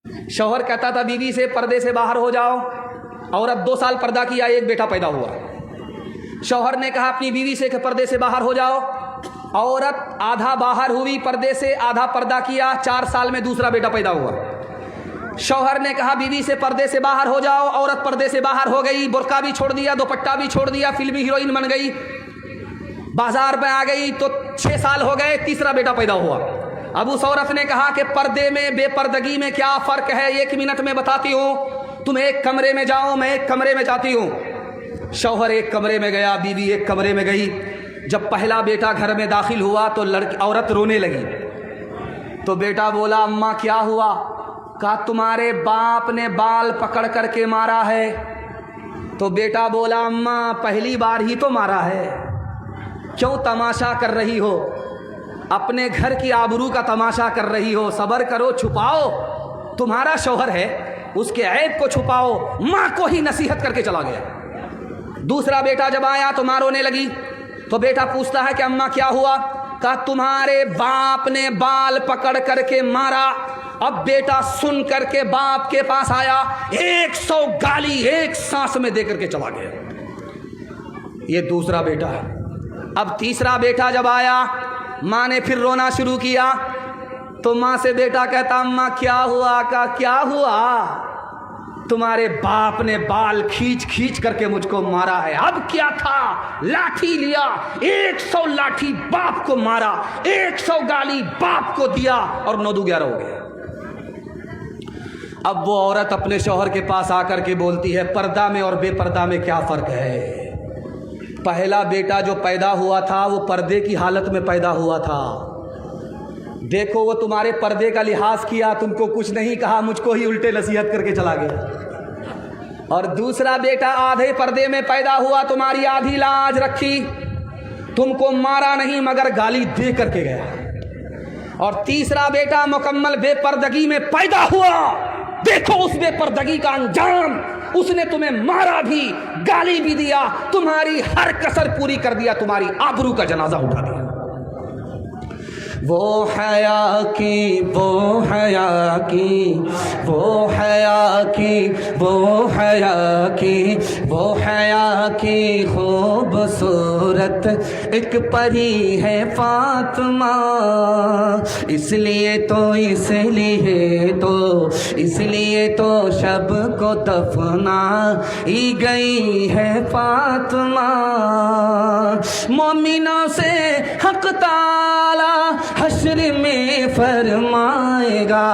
शौहर कहता था बीवी से पर्दे से बाहर हो जाओ, औरत 2 साल पर्दा किया, एक बेटा पैदा हुआ। शौहर ने कहा अपनी बीवी से कि पर्दे से बाहर हो जाओ, औरत आधा बाहर हुई पर्दे से, आधा पर्दा किया, 4 साल में दूसरा बेटा पैदा हुआ। शौहर ने कहा बीवी से पर्दे से बाहर हो जाओ, औरत पर्दे से बाहर हो गई, बुर्का भी छोड़ दिया, दुपट्टा भी छोड़ दिया, फिल्मी हीरोइन बन गई, बाजार में आ गई, तो 6 साल हो गए, तीसरा बेटा पैदा हुआ। अब उस औरत ने कहा कि पर्दे में बेपर्दगी में क्या फर्क है, 1 मिनट में बताती हूँ, तुम एक कमरे में जाओ, मैं एक कमरे में जाती हूँ। शौहर एक कमरे में गया, बीवी एक कमरे में गई। जब पहला बेटा घर में दाखिल हुआ तो औरत रोने लगी। तो बेटा बोला अम्मा क्या हुआ? कहा तुम्हारे बाप ने बाल पकड़ करके मारा है। तो बेटा बोला अम्मा पहली बार ही तो मारा है, क्यों तमाशा कर रही हो? अपने घर की आबरू का तमाशा कर रही हो, सब्र करो, छुपाओ, तुम्हारा शौहर है, उसके ऐब को छुपाओ। माँ को ही नसीहत करके चला गया। दूसरा बेटा जब आया तो माँ रोने लगी। तो बेटा पूछता है कि अम्मा क्या हुआ? कहा तुम्हारे बाप ने बाल पकड़ करके मारा। अब बेटा सुन करके बाप के पास आया, 100 गाली एक सांस में दे करके चला गया। ये दूसरा बेटा है। अब तीसरा बेटा जब आया, माँ ने फिर रोना शुरू किया। तो माँ से बेटा कहता अम्मा क्या हुआ? का क्या हुआ? तुम्हारे बाप ने बाल खींच खींच करके मुझको मारा है। अब क्या था? लाठी लिया, 100 लाठी बाप को मारा, 100 गाली बाप को दिया और 9-11 हो गया। अब वो औरत अपने शौहर के पास आकर के बोलती है पर्दा में और बेपर्दा में क्या फ़र्क है? पहला बेटा जो पैदा हुआ था वो पर्दे की हालत में पैदा हुआ था। देखो वो तुम्हारे पर्दे का लिहाज किया, तुमको कुछ नहीं कहा, मुझको ही उल्टे नसीहत करके चला गया। और दूसरा बेटा आधे पर्दे में पैदा हुआ, तुम्हारी आधी लाज रखी, तुमको मारा नहीं मगर गाली दे करके गया। और तीसरा बेटा मुकम्मल बेपर्दगी में पैदा हुआ, देखो उस बेपर्दगी का अंजाम, उसने तुम्हें मारा भी, गाली भी दिया, तुम्हारी हर कसर पूरी कर दिया, तुम्हारी आबरू का जनाजा उठा दिया। वो हया की, वो हया की, वो हया की, वो हया की, वो हया की खूबसूरत एक परी है फातिमा। इसलिए तो शब को दफना ही गई है फातिमा। मोमिनों से हक ताला हश्र में फरमाएगा,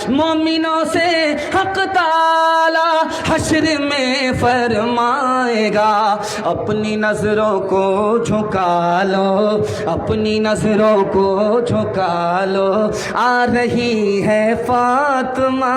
मोमिनों से हक ताला हश्र में फरमाएगा। अपनी नजरों को झुका लो, अपनी नजरों को झुका लो, आ रही है फातिमा।